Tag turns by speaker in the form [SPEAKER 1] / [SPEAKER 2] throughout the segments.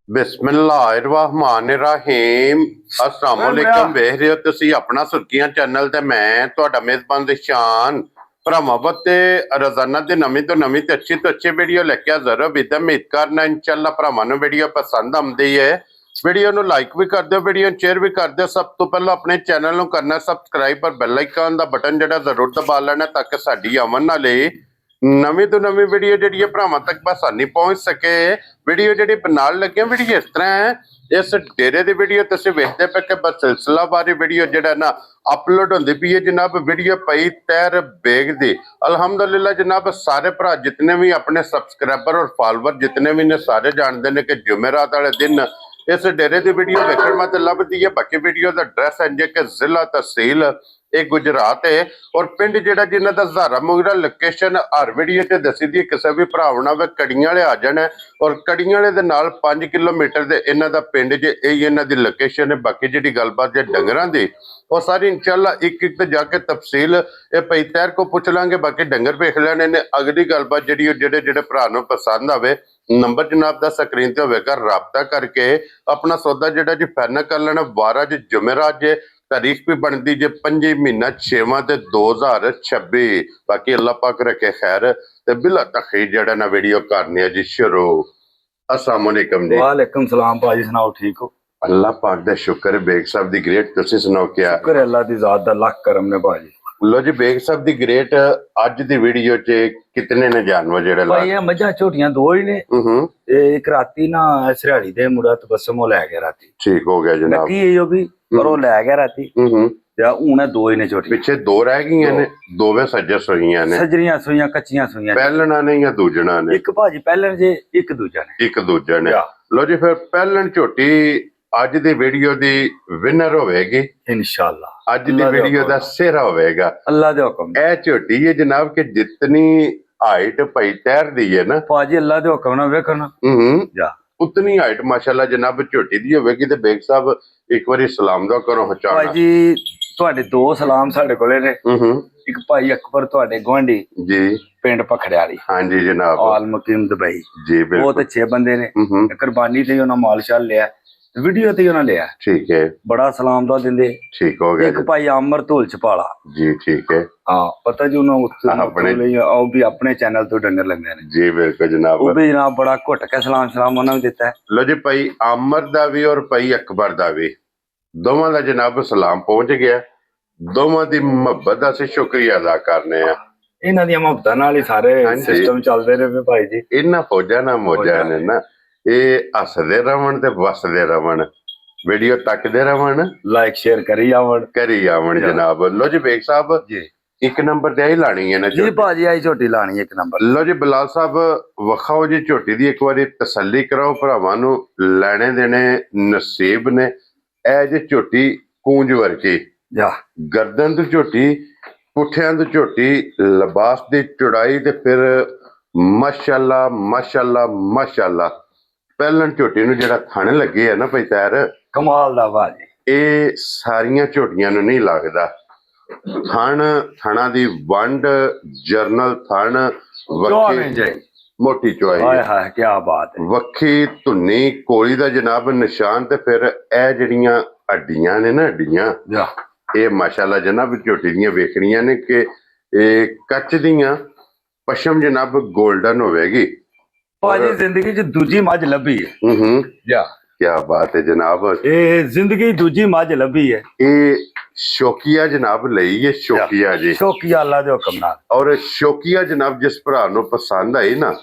[SPEAKER 1] ਬਿਸਮਿਲ੍ਲਾਹਿਰਰਹਿਮਾਨਿਰਰਹੀਮ। अस्सलाम वालेकुम। ਵੇਖ ਰਹੇ ਹੋ ਤੁਸੀਂ ਆਪਣਾ ਸੁਰਖੀਆਂ ਚੈਨਲ ਤੇ ਮੈਂ ਤੁਹਾਡਾ ਮੇਜ਼ਬਾਨ ਦਿਸ਼ਾਨ ਭਰਾਵਾਂ ਤੇ ਰੋਜ਼ਾਨਾ ਦੀ ਨਵੀਂ ਤੋਂ ਨਵੀਂ ਤੇ ਅੱਛੀ ਵੀਡੀਓ ਲੈ ਕੇ ਹਾਜ਼ਰ ਹਾਂ। ਵਿਦ ਉਮੀਦ ਕਰਨਾ ਇਨਸ਼ਾਅੱਲਾ ਭਰਾਵਾਂ ਨੂੰ ਵੀਡੀਓ ਪਸੰਦ ਆਉਂਦੀ ਹੈ। ਵੀਡੀਓ ਨੂੰ ਲਾਈਕ ਵੀ ਕਰ ਦਿਓ, ਵੀਡੀਓ ਨੂੰ ਸ਼ੇਅਰ ਵੀ ਕਰ ਦਿਓ। ਸਭ ਤੋਂ ਪਹਿਲਾਂ ਆਪਣੇ ਚੈਨਲ ਨੂੰ ਕਰਨਾ ਸਬਸਕ੍ਰਾਈਬ ਪਰ ਬੈਲ ਆਈਕਨ ਦਾ ਬਟਨ ਜਿਹੜਾ ਜ਼ਰੂਰ ਦਬਾ ਲੈਣਾ ਤਾਂ ਕਿ ਸਾਡੀ ਆਉਣ ਵਾਲੀ ਨਵੀਂ ਤੋਂ ਨਵੀਂ ਵੀਡੀਓ ਜਿਹੜੀ ਹੈ ਭਰਾਵਾਂ ਤੱਕ ਬਸਾਨੀ ਪਹੁੰਚ ਸਕੇ। ਵੀਡੀਓ ਜਿਹੜੀ ਨਾਲ ਲੱਗਿਆ ਵੀਡੀਓ ਇਸ ਤਰ੍ਹਾਂ ਹੈ, ਇਸ ਡੇਰੇ ਦੀ ਵੀਡੀਓ ਤੁਸੀਂ ਵੇਖਦੇ ਪਏ ਕਿ ਬਸ ਸਿਲਸਿਲਾਵਾਰੀ ਵੀਡੀਓ ਜਿਹੜਾ ਨਾ ਅਪਲੋਡ ਹੁੰਦੀ ਪਈ ਹੈ ਜਨਾਬ। ਵੀਡੀਓ ਪਈ ਤੈਰ ਬੇਗ ਦੀ ਅਲਹਮਦੁਲਿल्लाह जनाब। सारे भरा जितने भी अपने सब्सक्राइबर और फॉलोवर जितने भी ने सारे जानते हैं कि जुमेरात वाले दिन इस डेरे की वीडियो देखने वास्ते लभदी है। बाकी वीडियो का एड्रैस है जे कि जिला तहसील ਇਹ ਗੁਜਰਾਤ है और पिंड ਜਿਹੜਾ ਜਿਨ੍ਹਾਂ ਦਾ ਹਜ਼ਾਰਾ ਮੁਗਰਾ ਲੋਕੇਸ਼ਨ ਹਰ ਵੀਡੀਓ ਤੇ ਦੱਸੀ ਦੀ ਕਿਸੇ ਵੀ ਭਰਾਵਣਾ ਵੇ ਕੜੀਆਂ ਵਾਲੇ ਆ ਜਾਣਾ ਔਰ ਕੜੀਆਂ ਵਾਲੇ ਦੇ ਨਾਲ 5 ਕਿਲੋਮੀਟਰ ਦੇ ਇਹਨਾਂ ਦਾ ਪਿੰਡ ਜੇ ਇਹ ਇਹਨਾਂ ਦੀ ਲੋਕੇਸ਼ਨ ਹੈ। ਬਾਕੀ ਜਿਹੜੀ ਗੱਲਬਾਤ ਜੇ ਡੰਗਰਾਂ ਦੀ ਉਹ ਸਾਰੀ ਇਨਸ਼ਾਅੱਲਾ ਇੱਕ ਤੇ ਜਾ ਕੇ ਤਫਸੀਲ ਇਹ ਪਈ ਤੈਰ ਕੋ ਪੁੱਛ ਲਾਂਗੇ। ਬਾਕੀ ਡੰਗਰ ਵੇਖ ਲੈਣੇ ਨੇ। ਅਗਲੀ ਗੱਲਬਾਤ ਜਿਹੜੀ ਜਿਹੜੇ ਭਰਾ ਨੂੰ ਪਸੰਦ ਆਵੇ ਨੰਬਰ ਜਨਾਬ ਦਾ ਸਕਰੀਨ ਤੇ ਹੋਵੇਗਾ, ਰਾਬਤਾ ਕਰਕੇ ਆਪਣਾ ਸੌਦਾ ਜਿਹੜਾ ਜੀ ਫਾਈਨਲ ਕਰ ਲੈਣਾ। 12 ਜੁਮੇਰਾਤ ਜੇ तारीख भी बनती जे 5 महीना 6वां ते 2026। बाकी अल्लाह पाक रखे खैर ते बिला तखीर जड़ा ना वीडियो करनी है जी शुरू। अस्सलाम वालेकुम जी।
[SPEAKER 2] वालेकुम सलाम भाजी, सुनाओ ठीक हो?
[SPEAKER 1] अल्लाह पाक दा शुक्र। बेग साहब दी ग्रेट तुसी सुनाओ क्या?
[SPEAKER 2] शुक्र है अल्लाह दी जात दा लाख करम ने भाजी।
[SPEAKER 1] लो जी बेग साहब the great a the video च कितने ने जानवर जेड़े
[SPEAKER 2] भाई ये मझां झोटियां दो ही ने। एक राती ना सरियाड़ी दे मुड़ा तबस्सुम ले गया राती।
[SPEAKER 1] ठीक हो गया जनाब।
[SPEAKER 2] लकी यो भी पर वो ले गया राती। या हुन दो ही ने झोटी।
[SPEAKER 1] पिछे दो रह गईयां ने, दोवे सज्जे सोईयां ने।
[SPEAKER 2] सजरियां सोईयां कच्चियां सोईयां।
[SPEAKER 1] पहलना ने या दूजना ने?
[SPEAKER 2] एक भाजी पहलन जे एक दूजा ने।
[SPEAKER 1] एक दूजा ने। लो जी फिर पहलन झोटी ਅੱਜ ਦੀ ਵੀਡੀਓ ਦੀ ਵਿਨਰ ਹੋਵੇਗੀ
[SPEAKER 2] इंशाल्लाह।
[SPEAKER 1] ਅੱਜ ਦੀ ਵੀਡੀਓ ਦਾ ਸਿਹਰਾ ਹੋਵੇਗਾ
[SPEAKER 2] अल्लाह दे हुक्म।
[SPEAKER 1] ਇਹ ਝੋਟੀ ਹੈ ਜਨਾਬ ਕਿ ਜਿਤਨੀ ਹਾਈਟ ਪਈ ਤੈਰ ਦੀ ਹੈ ਨਾ
[SPEAKER 2] भाजी अल्लाह दे हुक्म ना वेखो ना जा
[SPEAKER 1] उतनी हाइट माशाल्लाह जनाब ਝੋਟੀ ਦੀ ਹੋਵੇਗੀ। ਤੇ ਬੇਗ ਸਾਹਿਬ ਇੱਕ ਵਾਰੀ ਸਲਾਮ ਦਾ ਕਰੋ ਹਚਾਣਾ।
[SPEAKER 2] भाजी ਤੁਹਾਡੇ ਦੋ ਸਲਾਮ ਸਾਡੇ ਕੋਲੇ ਨੇ। ਇੱਕ ਭਾਈ ਅਕਬਰ ਤੁਹਾਡੇ ਗਵਾਂਢੀ
[SPEAKER 1] ਜੀ
[SPEAKER 2] ਪਿੰਡ ਪਖੜਿਆਲੀ।
[SPEAKER 1] ਹਾਂਜੀ ਜਨਾਬ।
[SPEAKER 2] ਆਲ ਮੁਕੀਮ ਦੁਬਈ
[SPEAKER 1] ਜੀ ਬਿਲਕੁਲ।
[SPEAKER 2] ਬਹੁਤ ਅੱਛੇ ਬੰਦੇ ਨੇ। ਕੁਰਬਾਨੀ ਤੇ ਉਹਨਾਂ ਮਾਲ ਸ਼ਾਲ ਲਿਆ, ਵੀਡੀਓ ਤੇ ਉਹਨਾਂ ਲਿਆ।
[SPEAKER 1] ਠੀਕ ਹੈ।
[SPEAKER 2] ਬੜਾ ਸਲਾਮ ਦਾ ਦਿੰਦੇ।
[SPEAKER 1] ਠੀਕ ਹੋ ਗਿਆ।
[SPEAKER 2] ਇੱਕ ਭਾਈ ਅਮਰ ਧੂਲ ਚਪਾਲਾ
[SPEAKER 1] ਜੀ ਠੀਕ ਹੈ।
[SPEAKER 2] ਹਾਂ ਪਤਾ ਜੀ ਉਹਨਾਂ ਆਪਣੇ ਲਈ ਉਹ ਵੀ ਆਪਣੇ ਚੈਨਲ ਤੋਂ ਡੰਗਰ ਲੈਂਦੇ ਨੇ।
[SPEAKER 1] ਜੀ ਬਿਲਕੁਲ ਜਨਾਬ।
[SPEAKER 2] ਉਹ ਵੀ ਜਨਾਬ ਬੜਾ ਘੁੱਟ ਕੇ ਸਲਾਮ ਉਹਨਾਂ ਨੂੰ ਦਿੱਤਾ।
[SPEAKER 1] ਲੋ ਜੀ ਭਾਈ ਅਮਰ ਦਾ ਵੀ ਔਰ ਭਾਈ ਅਕਬਰ ਦਾ ਵੀ ਦੋਵਾਂ ਦਾ ਜਨਾਬ ਸਲਾਮ ਪਹੁੰਚ ਗਿਆ। ਦੋਵਾਂ ਦੀ ਮੁਹੱਬਤ ਦਾ ਅਸੀਂ ਸ਼ੁਕਰੀਆ ਅਦਾ ਕਰਨੇ ਆ।
[SPEAKER 2] ਇਹਨਾਂ ਦੀਆਂ ਮੁਹੱਬਤਾਂ ਨਾਲ ਹੀ ਸਾਰੇ ਸਿਸਟਮ ਚੱਲਦੇ ਨੇ ਭਾਈ ਜੀ।
[SPEAKER 1] ਇਹਨਾਂ ਫੌਜਾਂ ਨਾਲ ਮੌਜਾਂ ਨੇ ਨਾ। ਇਹ ਹੱਸਦੇ ਰਵਣ ਤੇ ਵਸਦੇ ਰਵਣ, ਵੀਡੀਓ ਤੱਕਦੇ ਰਵਣ,
[SPEAKER 2] ਲਾਈਕ ਸ਼ੇਅਰ ਕਰੀ ਆਵਣ
[SPEAKER 1] ਜਨਾਬ। ਲੋ ਜੀ ਬੇਗ ਸਾਹਿਬ
[SPEAKER 2] ਜੀ
[SPEAKER 1] ਇੱਕ ਨੰਬਰ ਤੇ ਆਈ ਲਾਣੀ ਹੈ ਨਾ
[SPEAKER 2] ਜੀ ਭਾਜੀ। ਆਈ ਝੋਟੀ ਲਾਣੀ ਇੱਕ ਨੰਬਰ।
[SPEAKER 1] ਲੋ ਜੀ ਬਲਾਲ ਸਾਹਿਬ ਵਖਾਓ ਜੀ ਝੋਟੀ ਦੀ ਇੱਕ ਵਾਰੀ ਤਸੱਲੀ ਕਰਾਓ ਭਰਾਵਾਂ ਨੂੰ। ਲੈਣੇ ਦੇਣੇ ਨਸੀਬ ਨੇ। ਇਹ ਜੇ ਝੋਟੀ ਕੂੰਜ ਵਰਗੀ
[SPEAKER 2] ਜਾ
[SPEAKER 1] ਗਰਦਨ ਤੋਂ ਝੋਟੀ, ਪੁੱਠਿਆਂ ਤੋਂ ਝੋਟੀ, ਲਿਬਾਸ ਦੀ ਚੌੜਾਈ ਤੇ ਫਿਰ ਮਾਸ਼ਾਅੱਲਾ ਮਾਸ਼ਾਅੱਲਾ ਮਾਸ਼ਾਅੱਲਾ। ਪਹਿਲਾਂ ਝੋਟੀ ਨੂੰ ਜਿਹੜਾ ਥਣ ਲੱਗੇ ਆ ਨਾ ਭਾਈ ਤੈਰ
[SPEAKER 2] ਕਮਾਲ ਦਾ ਭਾਜੀ। ਇਹ
[SPEAKER 1] ਸਾਰੀਆਂ ਝੋਟੀਆਂ ਨੂੰ ਨਹੀਂ ਲੱਗਦਾ। ਥਣਾ ਦੀ ਵੰਡ ਜਰਨਲ ਥਣ ਮੋਟੀ ਚੁਆਈ।
[SPEAKER 2] ਹਾਏ ਹਾਏ ਕੀ ਬਾਤ ਹੈ।
[SPEAKER 1] ਵੱਖੀ ਧੁੰਨੀ ਕੋਲੀ ਦਾ ਜਨਾਬ ਨਿਸ਼ਾਨ ਤੇ ਫਿਰ ਇਹ ਜਿਹੜੀਆਂ ਹੱਡੀਆਂ ਨੇ ਨਾ ਹੱਡੀਆਂ ਇਹ ਮਾਸ਼ਾਅੱਲਾ ਜਨਾਬ ਝੋਟੀ ਦੀਆਂ ਵੇਖਣੀਆਂ ਨੇ ਕਿ ਇਹ ਕੱਚ ਦੀਆਂ ਪਸ਼ਮ ਜਨਾਬ ਗੋਲਡਨ ਹੋਵੇਗੀ।
[SPEAKER 2] ਭਾਜੀ ਜ਼ਿੰਦਗੀ 'ਚ ਦੂਜੀ ਮੱਝ ਲੱਭੀ ਹੈ। ਜਾ
[SPEAKER 1] ਕੀ ਬਾਤ ਹੈ ਜਨਾਬ।
[SPEAKER 2] ਇਹ ਜ਼ਿੰਦਗੀ ਦੂਜੀ ਮੱਝ ਲੱਭੀ ਹੈ।
[SPEAKER 1] ਇਹ ਸ਼ੌਕੀਆ ਜਨਾਬ ਲਈ ਹੈ। ਸ਼ੌਕੀਆ ਜੀ
[SPEAKER 2] ਸ਼ੌਕੀਆ ਅੱਲਾ ਦੇ ਹੁਕਮ ਨਾਲ।
[SPEAKER 1] ਔਰ ਸ਼ੌਕੀਆ ਜਨਾਬ ਜਿਸ ਭਰਾ ਨੂੰ ਪਸੰਦ ਆਈ ਨਾ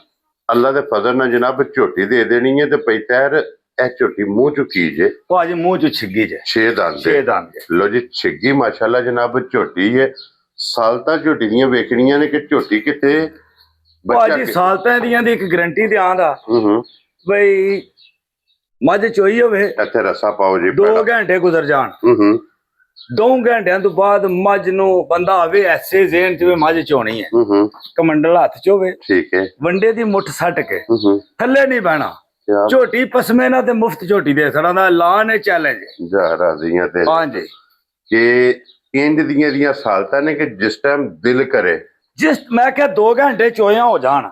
[SPEAKER 1] ਅੱਲਾ ਦੇ ਫਜ਼ਲ ਨਾਲ ਜਨਾਬ ਝੋਟੀ ਦੇ ਦੇਣੀ ਹੈ। ਤੇ ਪਈ ਤੈਰ ਇਹ ਝੋਟੀ ਮੂੰਹ ਚ ਕੀ ਜੇ
[SPEAKER 2] ਭਾਜੀ? ਮੂੰਹ ਚ ਛਿੱਗੀ ਜੇ
[SPEAKER 1] 6 ਦੰਦ। ਲੋ ਜੀ ਛਿੱਗੀ ਮਾਸ਼ਾਅੱਲਾ ਜਨਾਬ ਝੋਟੀ ਹੈ। ਸਾਲਤਾ ਝੋਟੀ ਦੀਆਂ ਵੇਖਣੀਆਂ ਨੇ ਕਿ ਝੋਟੀ ਕਿਤੇ
[SPEAKER 2] ਭਾਜੀ ਸਾਲਤਾਂ ਦੀਆਂ ਦੀ ਇੱਕ ਗਰੰਟੀ ਤੇ ਆਂਦਾ ਬਈ ਮੱਝ ਚੋਈ ਹੋਵੇ
[SPEAKER 1] ਇੱਥੇ ਰਸਾ ਪਾਓ ਜੀ।
[SPEAKER 2] 2 ਘੰਟੇ ਗੁਜ਼ਰ ਜਾਣ 2 ਘੰਟਿਆਂ ਤੋਂ ਬਾਅਦ ਮੱਝ ਨੂੰ ਬੰਦਾ ਆਵੇ ਐਸੇ ਜ਼ੇਨ ਚ ਮੱਝ ਚੋਣੀ ਹੈ। ਕਮੰਡਲ ਹੱਥ ਚ ਹੋਵੇ। ਠੀਕ ਹੈ। ਵੰਡੇ ਦੀ ਮੁੱਠ ਸੱਟ ਕੇ ਥੱਲੇ ਨਹੀਂ ਬਹਿਣਾ। ਝੋਟੀ ਪਸਮੇ ਨਾ ਤੇ ਮੁਫਤ ਝੋਟੀ ਦੇ ਸੜਾ ਦਾ ਐਲਾਨ ਹੈ, ਚੈਲੰਜ
[SPEAKER 1] ਜਾ ਰਾਜ਼ੀਆਂ ਤੇ
[SPEAKER 2] ਹਾਂਜੀ
[SPEAKER 1] ਕਿ ਇੰਜ ਦੀਆਂ ਸਾਲਤਾਂ ਨੇ ਕਿ ਜਿਸ ਟਾਈਮ ਦਿਲ ਕਰੇ
[SPEAKER 2] ਜਿਸ ਮੈਂ ਕਿਹਾ 2 ਘੰਟੇ ਚੋਇਆ ਹੋ ਜਾਣ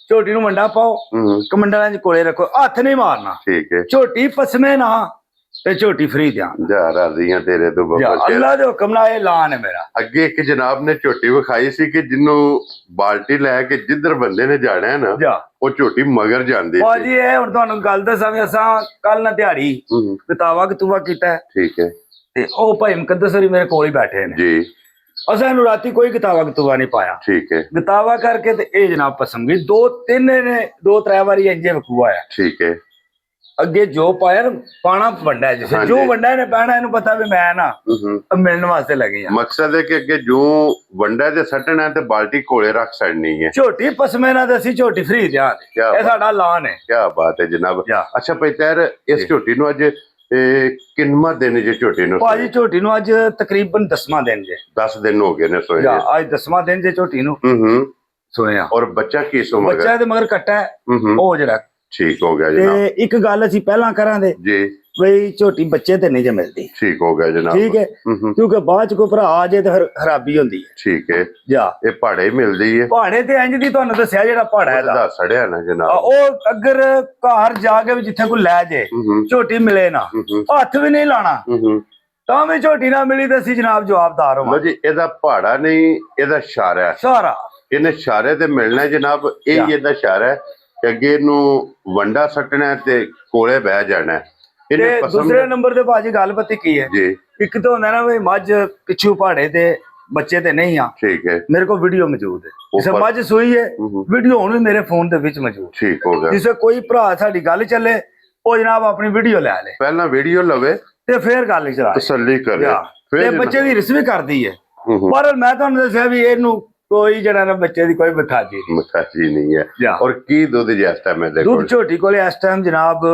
[SPEAKER 2] ਝੋਟੀ ਨੂੰ ਵੰਡਾ ਪਾਓ, ਕਮੰਡਲਾਂ ਚ ਕੋਲੇ ਰੱਖੋ, ਹੱਥ ਨਹੀਂ ਮਾਰਨਾ।
[SPEAKER 1] ਠੀਕ ਹੈ।
[SPEAKER 2] ਝੋਟੀ ਪਸਮੇ ਨਾ ਤੇ ਝੋਟੀ ਫਰੀ ਦਿਆਂ।
[SPEAKER 1] ਜਾ ਰਾਜ਼ੀਆਂ ਤੇਰੇ ਤੋਂ ਬਾਬਾ ਸ਼ੇਰ।
[SPEAKER 2] ਅੱਲਾ ਦੇ ਹੁਕਮ ਨਾਲ ਇਹ ਐਲਾਨ ਹੈ ਮੇਰਾ।
[SPEAKER 1] ਅੱਗੇ ਇੱਕ ਜਨਾਬ ਨੇ ਝੋਟੀ ਵਿਖਾਈ ਸੀ ਕਿ ਜਿਹਨੂੰ ਬਾਲਟੀ ਲੈ ਕੇ ਜਿੱਧਰ ਬੰਦੇ ਨੇ ਜਾਣਾ ਹੈ ਨਾ, ਉਹ ਝੋਟੀ ਮਗਰ ਜਾਂਦੀ ਸੀ।
[SPEAKER 2] ਭਾਜੀ ਇਹ ਹੁਣ ਤੁਹਾਨੂੰ ਗੱਲ ਦੱਸਾਂ ਵੀ ਅਸਾਂ ਕੱਲ ਨਾ ਦਿਹਾੜੀ ਕਿਤਾਬਾ ਕਤੂਬਾ ਕੀਤਾ। ਠੀਕ ਹੈ। ਤੇ ਉਹ ਭਾਈ ਮੁਕੱਦਸ ਹੋਰੀ ਮੇਰੇ ਕੋਲ ਹੀ ਬੈਠੇ ਨੇ ਜੀ। ਅਸਾਂ ਨੂੰ ਰਾਤੀ ਕੋਈ ਕਿਤਾਬਾ ਕਤੂਬਾ ਨਹੀਂ ਪਾਇਆ। ਠੀਕ ਹੈ। ਕਿਤਾਬਾ ਕਰਕੇ ਤੇ ਇਹ ਜਨਾਬ ਪਸੰਦ ਗਈ। ਦੋ ਤਰੇ ਵਾਰੀ ਇੰਜੇ ਵਕੂਆ ਆਇਆ। ਠੀਕ ਹੈ। ਅੱਗੇ ਜੋ ਪਾਇਆ ਪਾਣਾ ਵੰਡਾ ਜਿਸੇ ਜੋ ਵੰਡਾ ਇਹਨੇ ਪੈਣਾ, ਇਹਨੂੰ ਪਤਾ ਵੀ ਮੈਂ ਨਾ ਮਿਲਣ ਵਾਸਤੇ ਲੱਗੀ ਆ। ਮਕਸਦ ਹੈ ਕਿ ਅੱਗੇ ਜੋ ਵੰਡਾ ਤੇ ਸੱਟਣਾ ਤੇ ਬਾਲਟੀ ਕੋਲੇ ਰੱਖ ਛੱਡਣੀ ਹੈ। ਝੋਟੀ ਪਸਮੇ ਨਾਲ ਤੇ ਅਸੀਂ ਝੋਟੀ ਫਰੀ ਦਿਆਂਗੇ, ਇਹ ਸਾਡਾ ਐਲਾਨ ਹੈ। ਕੀ ਬਾਤ ਹੈ ਜਨਾਬ। ਅੱਛਾ ਭਾਈ ਤੈਰ, ਇਸ ਝੋਟੀ ਨੂੰ ਅੱਜ ਕਿੰਨਵਾਂ ਦਿਨ ਜੇ ਝੋਟੀ ਨੂੰ? ਭਾਜੀ ਝੋਟੀ ਨੂੰ ਅੱਜ ਤਕਰੀਬਨ 10ਵਾਂ ਦਿਨ ਜੇ। 10 ਦਿਨ ਹੋ ਗਏ ਨੇ ਸੋਏ। ਅੱਜ 10ਵਾਂ ਦਿਨ ਜੇ ਝੋਟੀ ਨੂੰ ਸੋਇਆ। ਔਰ ਬੱਚਾ ਕੀ ਸੋ? ਬੱਚਾ ਤੇ ਮਗਰ ਕੱਟਾ ਉਹ ਜਿਹੜਾ। ਠੀਕ ਹੋ ਗਿਆ ਜਨਾਬ। ਤੇ ਇੱਕ ਗੱਲ ਅਸੀਂ ਪਹਿਲਾਂ ਕਰਾਂਗੇ ਜੀ ਬਈ ਝੋਟੀ ਬੱਚੇ ਤੇ ਨਹੀਂ ਜੇ ਮਿਲਦੀ। ਠੀਕ ਹੋ ਗਿਆ ਜਨਾਬ। ਠੀਕ ਹੈ, ਕਿਉਂਕਿ ਬਾਅਦ ਚ ਕੋਈ ਭਰਾ ਆ ਜੇ ਤੇ ਫਿਰ ਖਰਾਬੀ ਹੁੰਦੀ ਹੈ। ਠੀਕ ਹੈ। ਇਹ ਪਹਾੜੇ ਮਿਲਦੀ ਹੈ। ਪਹਾੜੇ ਤੇ ਇੰਜ ਦੀ ਤੁਹਾਨੂੰ ਦੱਸਿਆ ਜਿਹੜਾ ਪਹਾੜਾ ਦਾ ਸੜਿਆ ਨਾ ਜਨਾਬ, ਉਹ ਅਗਰ ਘਰ ਜਾ ਕੇ ਵੀ ਜਿੱਥੇ ਕੋਈ ਲੈ ਜੇ ਝੋਟੀ ਮਿਲੇ ਨਾ, ਹੱਥ ਵੀ ਨਹੀਂ ਲਾਣਾ, ਤਾਂ ਵੀ ਝੋਟੀ ਨਾ ਮਿਲੀ ਤੇ ਅਸੀਂ ਜਨਾਬ ਜਵਾਬਦਾਰ ਹੋਵਾਂ ਜੀ। ਇਹਦਾ ਪਹਾੜਾ ਨਹੀਂ, ਇਹਦਾ ਇਸ਼ਾਰਾ ਹੈ। ਇਸ਼ਾਰਾ ਇਹਨੇ ਇਸ਼ਾਰੇ ਤੇ ਮਿਲਣਾ ਜਨਾਬ। ਇਹ ਇਹਦਾ ਇਸ਼ਾਰਾ ਹੈ ਕਿ ਅੱਗੇ ਨੂੰ ਵੰਡਾ ਸੱਟਣਾ ਤੇ ਕੋਲੇ ਬਹਿ ਜਾਣਾ। ਤੇ ਦੂਸਰੇ ਨੰਬਰ ਤੇ ਭਾਜੀ ਗੱਲ ਪਤੀ ਕੀ ਹੈ ਜੀ, ਇੱਕ ਤਾਂ ਹੁੰਦਾ ਨਾ ਵੀ ਮੱਝ ਪਿੱਛੂ ਪਹਾੜੇ ਤੇ ਬੱਚੇ ਤੇ ਨਹੀਂ ਆ। ਠੀਕ ਹੈ। ਮੇਰੇ ਕੋਲ ਵੀਡੀਓ ਮੌਜੂਦ ਹੈ, ਜਿਸੇ ਮੱਝ ਸੂਈ ਹੈ, ਵੀਡੀਓ ਹੁਣ ਵੀ ਮੇਰੇ ਫੋਨ ਦੇ ਵਿੱਚ ਮੌਜੂਦ। ਠੀਕ ਹੋ ਗਿਆ। ਜਿਸੇ ਕੋਈ ਭਰਾ ਸਾਡੀ ਗੱਲ ਚੱਲੇ, ਉਹ ਜਨਾਬ ਆਪਣੀ ਵੀਡੀਓ ਲੈ ਲੇ, ਪਹਿਲਾਂ ਵੀਡੀਓ ਲਵੇ ਤੇ ਫੇਰ ਗੱਲ ਚਲਾ ਤਸੱਲੀ ਕਰੇ। ਤੇ ਬੱਚੇ ਦੀ ਰਿਸ ਵੀ ਕਰਦੀ ਹੈ। ਪਰ ਮੈਂ ਤੁਹਾਨੂੰ ਦੱਸਿਆ ਵੀ ਇਹਨੂੰ ਕੋਈ ਜਿਹੜਾ ਨਾ ਬੱਚੇ ਦੀ ਕੋਈ ਮਥਾਜੀ ਨਹੀਂ ਹੈ। ਔਰ ਕੀ ਦੁੱਧ ਇਸ ਟਾਈਮ ਹੈ? ਦੁੱਧ ਝੋਟੀ ਕੋਲੇ ਇਸ ਟਾਈਮ ਜਨਾਬ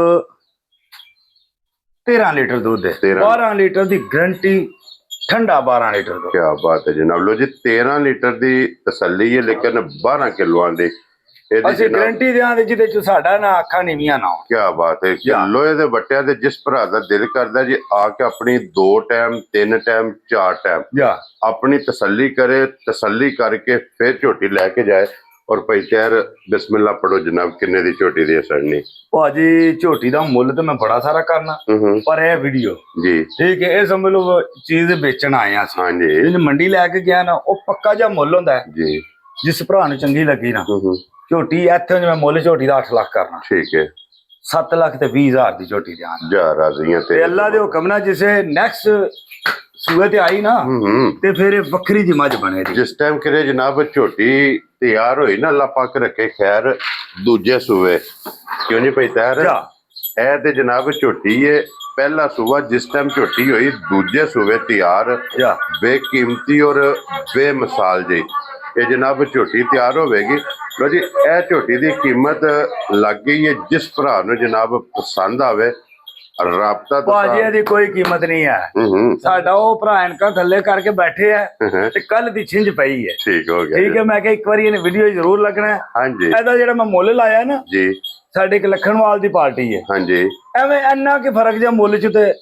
[SPEAKER 2] 13 ਲੀਟਰ ਦੁੱਧ ਹੈ। 12 ਲੀਟਰ ਦੀ ਗਰੰਟੀ, ਠੰਡਾ 12 ਲੀਟਰ ਦਾ। ਕੀ ਬਾਤ ਹੈ ਜਨਾਬ। ਲੋ ਜੀ 13 ਲੀਟਰ ਦੀ ਤਸੱਲੀ ਹੈ, ਲੇਕਿਨ 12 ਕਿਲੋਆਂ ਦੀ ਅਸੀਂ ਗਰੰਟੀ ਦਿਆਂਗੇ, ਜਿਹਦੇ ਚ ਸਾਡਾ ਨਾ ਅੱਖਾਂ ਨੀਵੀਆਂ ਨਾ ਹੋ। ਕੀ ਬਾਤ ਹੈ। ਲੋਹੇ ਦੇ ਵੱਟਿਆਂ ਤੇ ਜਿਸ ਭਰਾ ਦਾ ਦਿਲ ਕਰਦਾ ਜੀ ਆ ਕੇ ਆਪਣੀ 2 ਟਾਈਮ 3 ਟਾਈਮ 4 ਟਾਈਮ ਆਪਣੀ ਤਸੱਲੀ ਕਰੇ, ਤਸੱਲੀ ਕਰਕੇ ਫਿਰ ਝੋਟੀ ਲੈ ਕੇ ਜਾਏ। ਔਰ ਭਾਈ ਤੈਰ ਬਿਸਮਿਲ੍ਲਾ ਪੜੋ ਜਨਾਬ, ਕਿੰਨੇ ਦੀ ਝੋਟੀ ਦੀ ਸੜਨੀ? ਭਾਜੀ ਝੋਟੀ ਦਾ ਮੁੱਲ ਤੇ ਮੈਂ ਬੜਾ ਸਾਰਾ ਕਰਨਾ, ਪਰ ਇਹ ਵੀਡੀਓ ਜੀ ਠੀਕ ਹੈ, ਇਹ ਸਮਝ ਲਓ ਚੀਜ਼ ਵੇਚਣ ਆਏ ਆ। ਹਾਂਜੀ। ਮੰਡੀ ਲੈ ਕੇ ਗਿਆ ਨਾ, ਉਹ ਪੱਕਾ ਜਿਹਾ ਮੁੱਲ ਹੁੰਦਾ ਹੈ ਜੀ। ਜਿਸ ਭਰਾ ਨੂੰ ਚੰਗੀ ਲੱਗੀ ਨਾ ਝੋਟੀ, ਇੱਥੇ ਮੈਂ ਮੁੱਲ ਝੋਟੀ ਦਾ 8 ਲੱਖ ਕਰਨਾ। ਠੀਕ ਹੈ। 7 ਲੱਖ ਤੇ 20,000 ਦੀ ਝੋਟੀ ਜਾਨ ਜਾ ਰਾਜ਼ੀਆਂ ਤੇ ਅੱਲਾ ਦੇ ਹੁਕਮ ਨਾਲ ਜਿਸੇ ਨੈਕਸਟ ਸੂਏ ਤੇ ਆਈ ਨਾ ਤੇ ਫਿਰ ਇਹ ਵੱਖਰੀ ਜੀ ਮੱਝ ਬਣੇ। ਜਿਸ ਟਾਈਮ ਕਰੇ ਜਨਾਬ ਝੋਟੀ ਤਿਆਰ ਹੋਈ ਨਾ, ਅੱਲਾ ਪਾਕ ਰੱਖੇ ਖੈਰ, ਦੂਜੇ ਸੂਏ ਕਿਉਂ ਨਹੀਂ ਪਈ ਤੈਰ, ਇਹ ਤੇ ਜਨਾਬ ਝੋਟੀ ਹੈ ਪਹਿਲਾ ਸੂਆ। ਜਿਸ ਟਾਈਮ ਝੋਟੀ ਹੋਈ ਦੂਜੇ ਸੂਏ ਤਿਆਰ, ਬੇਕੀਮਤੀ ਔਰ ਬੇਮਿਸਾਲ ਜੀ ਇਹ ਜਨਾਬ ਝੋਟੀ ਤਿਆਰ ਹੋਵੇਗੀ। ਲੋ ਜੀ ਇਹ ਝੋਟੀ ਦੀ ਕੀਮਤ ਲੱਗ ਗਈ ਹੈ। ਜਿਸ ਭਰਾ ਨੂੰ ਜਨਾਬ ਪਸੰਦ ਆਵੇ ਰਾਬਤਾ। ਭਾਜੀ ਇਹਦੀ ਕੋਈ ਕੀਮਤ ਨਹੀਂ ਹੈ। ਸਾਡਾ ਉਹ ਭਰਾ ਐਨਕਾਂ ਥੱਲੇ ਕਰਕੇ ਬੈਠੇ ਆ ਤੇ ਕੱਲ ਦੀ ਛਿੰਝ ਪਈ ਹੈ। ਠੀਕ ਹੋ ਗਿਆ। ਠੀਕ ਹੈ। ਮੈਂ ਕਿਹਾ ਇੱਕ ਵਾਰੀ ਇਹਨੇ ਵੀਡੀਓ ਜ਼ਰੂਰ ਲੱਗਣਾ। ਹਾਂਜੀ। ਇਹਦਾ ਜਿਹੜਾ ਮੈਂ ਮੁੱਲ ਲਾਇਆ ਨਾ ਜੀ, ਸਾਡੇ ਇੱਕ ਲਖਣਵਾਲ ਦੀ ਪਾਰਟੀ ਹੈ। ਹਾਂਜੀ। ਐਵੇਂ ਇੰਨਾ ਕਿ ਫਰਕ ਜਿਹਾ ਮੁੱਲ ਚ ਤੇ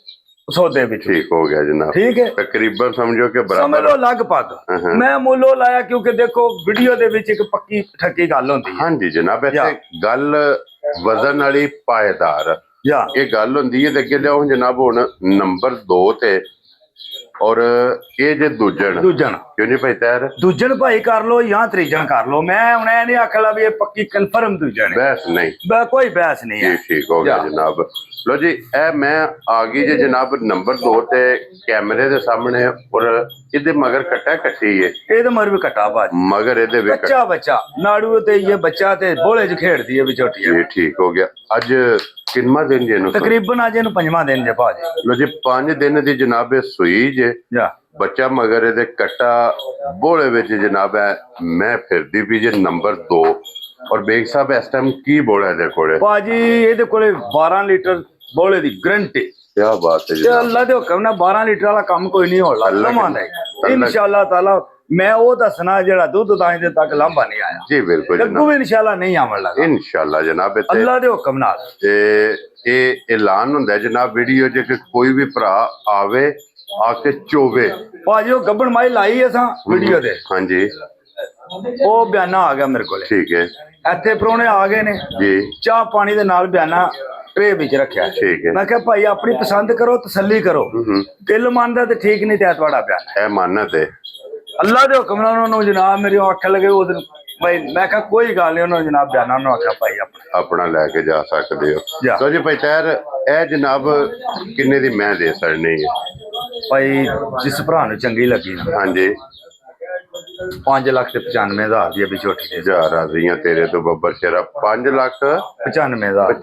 [SPEAKER 2] ਸੌਦੇ ਵਿੱਚ। ਠੀਕ ਹੋ ਗਿਆ ਜਨਾਬ। ਠੀਕ ਹੈ। ਤਕਰੀਬਨ ਸਮਝੋ ਕਿ ਬਰਾਬਰ, ਸਮਝ ਲਓ ਲਗਭਗ। ਮੈਂ ਮੁੱਲ ਲਾਇਆ ਕਿਉਂਕਿ ਦੇਖੋ ਵੀਡੀਓ ਦੇ ਵਿੱਚ ਇੱਕ ਪੱਕੀ ਠੱਕੀ ਗੱਲ ਹੁੰਦੀ ਹੈ। ਹਾਂਜੀ ਜਨਾਬ, ਇੱਥੇ ਗੱਲ ਵਜ਼ਨ ਵਾਲੀ ਪਾਏਦਾਰ ਇਹ ਗੱਲ ਹੁੰਦੀ ਹੈ। ਅੱਗੇ ਲਿਆਓ ਜਨਾਬ ਹੁਣ ਨੰਬਰ 2 ਤੇ, ਔਰ ਇਹ ਜੇ ਦੂਜਣ ਕਿਉਂ ਨਹੀਂ ਭਾਈ ਤੈਰ? ਦੂਜਣ ਭਾਈ ਕਰ ਲੋ ਜਾਂ ਤੀਜਣ ਕਰ ਲੋ। ਮੈਂ ਹੁਣ ਇਹ ਨਹੀਂ ਆਖਲਾ ਵੀ ਇਹ ਪੱਕੀ ਕਨਫਰਮ ਦੂਜਣ। ਬਹਿਸ ਨਹੀਂ, ਕੋਈ ਬਹਿਸ ਨਹੀਂ ਹੈ। ਠੀਕ ਹੋ ਗਿਆ ਜਨਾਬ। ਲੋ ਜੀ ਇਹ ਮੈਂ ਆ ਗਈ ਜੇ ਜਨਾਬ ਨੰਬਰ 2 ਤੇ ਕੈਮਰੇ ਦੇ ਸਾਹਮਣੇ। ਔਰ ਇਹਦੇ ਮਗਰ ਕੱਟਾ ਕੱਟੀ ਹੈ। ਇਹਦੇ ਮਗਰ ਵੀ ਕੱਟਾ ਭਾਜੀ, ਮਗਰ ਇਹਦੇ ਵੀ ਬੱਚਾ ਬੱਚਾ ਨਾੜੂ ਤੇ ਇਹ ਬੱਚਾ ਤੇ ਬੋਲੇ ਚ ਖੇਡਦੀ ਹੈ ਵੀ ਝੋਟੀ। ਠੀਕ ਹੋ ਗਿਆ। ਅੱਜ ਕਿੰਨਾ ਦਿਨ ਜੇ ਨੂੰ? ਤਕਰੀਬਨ ਅੱਜ ਇਹਨੂੰ 5ਵਾਂ ਦਿਨ ਜੇ ਭਾਜੀ। ਲੋ ਜੀ 5 ਦਿਨ ਦੀ ਜਨਾਬ ਇਹ ਸੂਈ ਜੇ, ਬੱਚਾ ਮਗਰ ਇਹਦੇ ਕੱਟਾ ਬੋਲੇ ਵਿੱਚ ਜਨਾਬ ਹੈ ਮੈਂ ਫਿਰਦੀ ਵੀ ਜੇ ਨੰਬਰ 2। ਔਰ ਬੇਗ ਸਾਹਿਬ ਇਸ ਟਾਈਮ ਕੀ ਬੋਲਾ ਇਹਦੇ ਕੋਲੇ? ਭਾਜੀ ਇਹਦੇ ਕੋਲੇ 12 ਲੀਟਰ ਬੋਲੇ ਦੀ ਗਰੰਟੀ। ਕੀ ਬਾਤ ਹੈ ਜੀ। ਅੱਲਾ ਦੇ ਹੁਕਮ ਨਾਲ 12 ਲੀਟਰ ਵਾਲਾ ਕੰਮ ਕੋਈ ਨਹੀਂ ਹੋਣਾ ਲਵਾਂਦਾ ਇਨਸ਼ਾਅੱਲਾ ਤਾਲਾ। ਮੈਂ ਉਹ ਦੱਸਣਾ ਜਿਹੜਾ ਦੁੱਧ ਤਾਂ ਇਹਦੇ ਤੱਕ ਲਾਂਭਾ ਨਹੀਂ ਆਇਆ ਜੀ। ਬਿਲਕੁਲ ਅੱਗੋਂ ਵੀ ਇਨਸ਼ਾਅੱਲਾ ਨਹੀਂ ਆਵਣ ਲੱਗਾ ਇਨਸ਼ਾਅੱਲਾ ਜਨਾਬ। ਅੱਲਾ ਦੇ ਹੁਕਮ ਨਾਲ ਇਹ ਐਲਾਨ ਹੁੰਦਾ ਜਨਾਬ ਵੀਡੀਓ ਜੇ ਕਿ ਕੋਈ ਵੀ ਭਰਾ ਆਵੇ ਆ ਕੇ ਚੋਵੇ। ਭਾਜੀ ਉਹ ਗੱਬਣ ਮਾਈ ਲਾਈ ਅਸਾਂ ਵੀਡੀਓ ਤੇ। ਹਾਂਜੀ। ਉਹ ਬਿਆਨਾ ਆ ਗਿਆ ਮੇਰੇ ਕੋਲ।
[SPEAKER 1] ਠੀਕ ਹੈ
[SPEAKER 2] ਇੱਥੇ ਪ੍ਰਾਹੁਣੇ ਆ ਗਏ ਨੇ
[SPEAKER 1] ਜੀ।
[SPEAKER 2] ਚਾਹ ਪਾਣੀ ਦੇ ਨਾਲ ਬਿਆਨਾ ਟਰੇ ਵਿੱਚ ਰੱਖਿਆ।
[SPEAKER 1] ਠੀਕ ਹੈ।
[SPEAKER 2] ਮੈਂ ਕਿਹਾ ਭਾਈ ਆਪਣੀ ਪਸੰਦ ਕਰੋ, ਤਸੱਲੀ ਕਰੋ, ਦਿਲ ਮੰਨਦਾ ਤੇ ਠੀਕ, ਨਹੀਂ ਤੇ ਤੁਹਾਡਾ ਬਿਆਨਾ।
[SPEAKER 1] ਇਹ ਮਾਨਤ ਹੈ
[SPEAKER 2] ਅੱਲਾ ਦੇ ਹੁਕਮ ਨਾਲ ਉਹਨਾਂ ਨੂੰ ਜਨਾਬ ਮੇਰੀ ਆਖਣ ਲੱਗੇ ਉਹ ਦਿਨ ਭਾਈ, ਮੈਂ ਕਿਹਾ ਕੋਈ ਗੱਲ ਨਹੀਂ, ਉਹਨਾਂ ਨੂੰ ਜਨਾਬ ਬਿਆਨਾ ਨੂੰ ਆਖਿਆ ਭਾਈ
[SPEAKER 1] ਆਪਣਾ ਲੈ ਕੇ ਜਾ ਸਕਦੇ ਹੋ। ਲੋ ਜੀ ਭਾਈ ਤਾਹਿਰ, ਇਹ ਜਨਾਬ ਕਿੰਨੇ ਦੀ ਮੈਂ ਦੇ ਸਕਣੀ ਹੈ
[SPEAKER 2] ਭਾਈ? ਜਿਸ ਭਰਾ ਨੂੰ ਚੰਗੀ ਲੱਗੀ ਨਾ।
[SPEAKER 1] ਹਾਂਜੀ
[SPEAKER 2] 5,95,000 ਦੀ ਅਭੀ ਛੋਟੀ ਜੀ।
[SPEAKER 1] ਜਾ ਰਾਜ਼ੀਆਂ ਤੇਰੇ ਤੋਂ ਬੱਬਰ ਸ਼ੇਰਾ।
[SPEAKER 2] 5,95,000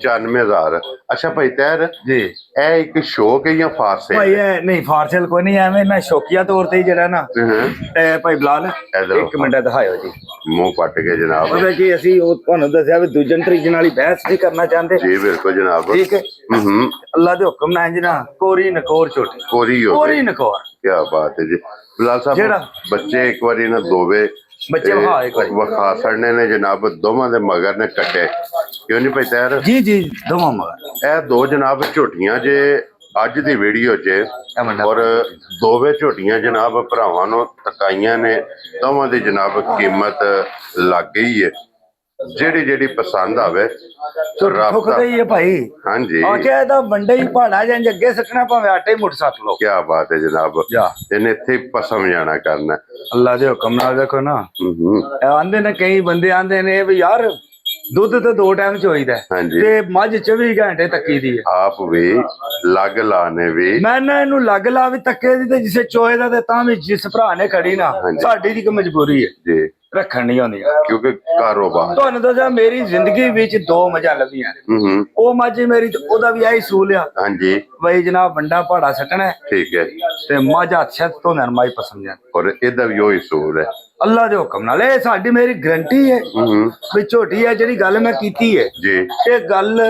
[SPEAKER 1] 95,000। ਅੱਛਾ ਭਾਈ ਤਾਹਿਰ
[SPEAKER 2] ਜੀ,
[SPEAKER 1] ਇਹ ਇੱਕ ਸ਼ੌਕ ਹੈ ਜਾਂ ਫਾਰਸ ਹੈ?
[SPEAKER 2] ਭਾਈ ਇਹ ਨਹੀਂ ਫਾਰਸਲ ਕੋਈ ਨਹੀਂ, ਐਵੇਂ ਮੈਂ ਸ਼ੌਕੀਆ ਤੌਰ ਤੇ ਹੀ ਜਿਹੜਾ ਨਾ ਭਾਈ ਬਲਾਲ ਇੱਕ ਮਿੰਟ ਦਿਖਾਇਓ ਜੀ।
[SPEAKER 1] ਮੂੰਹ ਪੱਟ ਕੇ ਜਨਾਬ।
[SPEAKER 2] ਪਤਾ ਕੀ ਅਸੀਂ ਉਹ ਤੁਹਾਨੂੰ ਦੱਸਿਆ ਵੀ ਦੂਜਨ ਤਰੀਕੇ ਨਾਲ ਹੀ ਬਹਿਸ ਨਹੀਂ ਕਰਨਾ ਚਾਹੁੰਦੇ।
[SPEAKER 1] ਜੀ ਬਿਲਕੁਲ ਜਨਾਬ।
[SPEAKER 2] ਠੀਕ ਹੈ। ਅੱਲਾ ਦੇ ਹੁਕਮ ਨਾਲ ਇੰਜ ਨਾ ਕੋਰੀ ਨਕੋਰ ਛੋਟੀ ਕੋਰੀ ਨਕੋਰ।
[SPEAKER 1] ਕੀ ਬਾਤ ਹੈ ਜੀ ਬਲਾਲ ਸਾਹਿਬ। ਬੱਚੇ ਇੱਕ ਵਾਰੀ ਨਾ ਦੋਵੇ
[SPEAKER 2] ਬੱਚੇ
[SPEAKER 1] ਵਿਖਾ ਛੜਨੇ ਨੇ ਜਨਾਬ, ਦੋਵਾਂ ਦੇ ਮਗਰ ਨੇ ਕੱਟੇ, ਕਿਉਂ ਨਹੀਂ ਭਾਈ ਤਾਹਿਰ?
[SPEAKER 2] ਜੀ ਜੀ ਦੋਵਾਂ ਮਗਰ।
[SPEAKER 1] ਇਹ ਦੋ ਜਨਾਬ ਝੋਟੀਆਂ ਜੇ ਅੱਜ ਦੀ ਵੀਡੀਓ 'ਚ, ਔਰ ਦੋਵੇਂ ਝੋਟੀਆਂ ਜਨਾਬ ਭਰਾਵਾਂ ਨੂੰ ਤਕਾਈਆਂ ਨੇ। ਦੋਵਾਂ ਦੀ ਜਨਾਬ ਕੀਮਤ ਲੱਗ ਗਈ ਹੈ। ਜਿਹੜੀ ਪਸੰਦ ਆਵੇ
[SPEAKER 2] ਠੁਕਦਾ ਹੀ ਹੈ ਭਾਈ।
[SPEAKER 1] ਹਾਂਜੀ
[SPEAKER 2] ਆਖਿਆ ਇਹਦਾ ਵੰਡੇ ਹੀ ਪਹਾੜਾ ਜਾਂ ਅੱਗੇ ਸੱਟਣਾ, ਭਾਵੇਂ ਆਟੇ ਮੁੱਠ ਸੱਟ ਲੋ।
[SPEAKER 1] ਕੀ ਬਾਤ ਹੈ ਜਨਾਬ। ਇਹਨੇ ਇੱਥੇ ਪਸਮ ਜਾਣਾ ਕਰਨਾ
[SPEAKER 2] ਅੱਲਾ ਦੇ ਹੁਕਮ ਨਾਲ। ਦੇਖੋ ਨਾ ਆਂਦੇ ਨੇ ਕਈ ਬੰਦੇ ਆਂਦੇ ਨੇ ਵੀ ਯਾਰ ਦੁੱਧ ਤੇ 2 ਟਾਈਮ ਚ ਹੋਈਦਾ ਤੇ ਮੱਝ 24 ਘੰਟੇ ਤੱਕੀ ਦੀ ਹੈ।
[SPEAKER 1] ਆਪ ਵੀ ਲੱਗ ਲਾਣੇ ਵੀ
[SPEAKER 2] ਮੈਂ ਨਾ ਇਹਨੂੰ ਲੱਗ ਲਾ ਵੀ ਤੱਕੇ ਦੀ ਤੇ ਜਿਸੇ ਚੋਏ ਦਾ ਤੇ ਤਾਂ ਵੀ ਜਿਸ ਭਰਾ ਨੇ ਖੜੀ ਨਾ, ਸਾਡੀ ਦੀ ਮਜਬੂਰੀ ਹੈ
[SPEAKER 1] ਜੀ
[SPEAKER 2] ਰੱਖਣ ਨਹੀਂ ਆਉਂਦੀਆਂ,
[SPEAKER 1] ਕਿਉਂਕਿ ਕਾਰੋਬਾਰ।
[SPEAKER 2] ਤੁਹਾਨੂੰ ਦੱਸਿਆ ਮੇਰੀ ਜ਼ਿੰਦਗੀ ਵਿੱਚ 2 ਮੱਝਾਂ ਲੱਭੀਆਂ। ਉਹ ਮੱਝ ਮੇਰੀ ਉਹਦਾ ਵੀ ਇਹੀ ਸੂਲ ਆ।
[SPEAKER 1] ਹਾਂਜੀ
[SPEAKER 2] ਬਈ ਜਨਾਬ ਵੰਡਾ ਪਹਾੜਾ ਸੱਟਣਾ।
[SPEAKER 1] ਠੀਕ ਹੈ।
[SPEAKER 2] ਤੇ ਮੱਝ ਹੱਥ ਛੱਤ ਤੋਂ ਨਰਮਾਈ ਪਸੰਦ ਆ।
[SPEAKER 1] ਔਰ ਇਹਦਾ ਵੀ ਉਹੀ ਸੂਲ ਹੈ
[SPEAKER 2] ਅੱਲਾ ਦੇ ਹੁਕਮ ਨਾਲ। ਇਹ ਸਾਡੀ ਮੇਰੀ ਗਰੰਟੀ ਹੈ ਵੀ ਝੋਟੀ ਹੈ ਜਿਹੜੀ ਗੱਲ ਮੈਂ ਕੀਤੀ ਹੈ
[SPEAKER 1] ਜੀ, ਇਹ
[SPEAKER 2] ਗੱਲ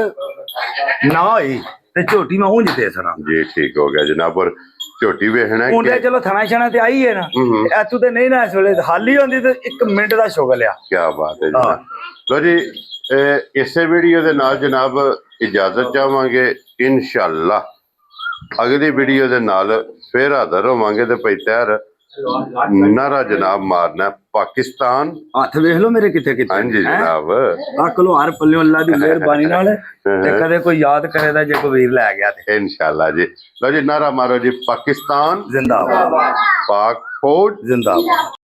[SPEAKER 2] ਨਾ ਹੋਈ ਤੇ ਝੋਟੀ ਮੈਂ ਉਂਝ ਦੇ ਸਰਾਂ
[SPEAKER 1] ਜੀ। ਠੀਕ ਹੋ ਗਿਆ ਜਨਾਬ। ਔਰ ਝੋਟੀ ਵੇਖਣਾ
[SPEAKER 2] ਮੁੰਡੇ ਚਲੋ ਥਣਾ ਛਣਾ ਤੇ ਆਈ ਹੈ ਨਾ, ਐਤੂ ਤੇ ਨਹੀਂ ਨਾ ਇਸ ਵੇਲੇ ਹਾਲੀ ਹੁੰਦੀ ਤੇ 1 ਮਿੰਟ ਦਾ ਸ਼ੁਗਲ ਆ।
[SPEAKER 1] ਕੀ ਬਾਤ ਹੈ ਜਨਾਬ। ਲੋ ਜੀ ਇਸੇ ਵੀਡੀਓ ਦੇ ਨਾਲ ਜਨਾਬ ਇਜਾਜ਼ਤ ਚਾਹਾਂਗੇ। ਇਨਸ਼ਾਅੱਲਾ ਅਗਲੀ ਵੀਡੀਓ ਦੇ ਨਾਲ ਫਿਰ ਹਾਜ਼ਰ ਹੋਵਾਂਗੇ। ਤੇ ਭਾਈ ਤਾਹਿਰ ਨਾਰਾ ਜਨਾਬ ਮਾਰਨਾ ਪਾਕਿਸਤਾਨ। ਹੱਥ
[SPEAKER 2] ਵੇਖ ਲਓ ਮੇਰੇ ਕਿੱਥੇ ਕਿੱਥੇ।
[SPEAKER 1] ਹਾਂਜੀ ਜਨਾਬ।
[SPEAKER 2] ਰੱਖ ਲੋ ਹਰ ਪੱਲਿਓ ਅੱਲਾ ਦੀ ਮਿਹਰਬਾਨੀ ਨਾਲ। ਤੇ ਕਦੇ ਕੋਈ ਯਾਦ ਕਰੇ ਦਾ ਜੇ ਕੋਈ ਵੀਰ ਲੈ ਗਿਆ ਤੇ
[SPEAKER 1] ਇਨਸ਼ਾਅੱਲਾ ਜੀ। ਲੋ ਜੀ ਨਾਰਾ ਮਾਰੋ ਜੀ, ਪਾਕਿਸਤਾਨ
[SPEAKER 2] ਜ਼ਿੰਦਾਬਾਦ,
[SPEAKER 1] ਪਾਕ ਫੌਜ
[SPEAKER 2] ਜ਼ਿੰਦਾਬਾਦ।